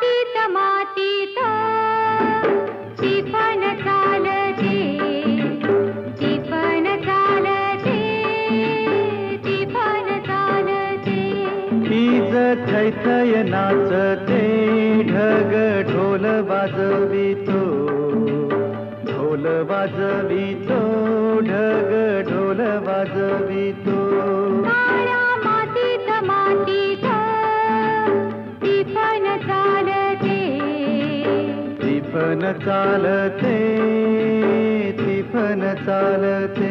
मातीत मातीत टिपण चालते, टिपण चालते, टिपण चालते. हीच थैथय नाचते, ढग ढोल वाजवितो, ढोल वाजवितो, ढग ढोल वाजवितो. काळ्या मातीत मातीत टिपण चालते, टिपण चालते, टिपण चालते.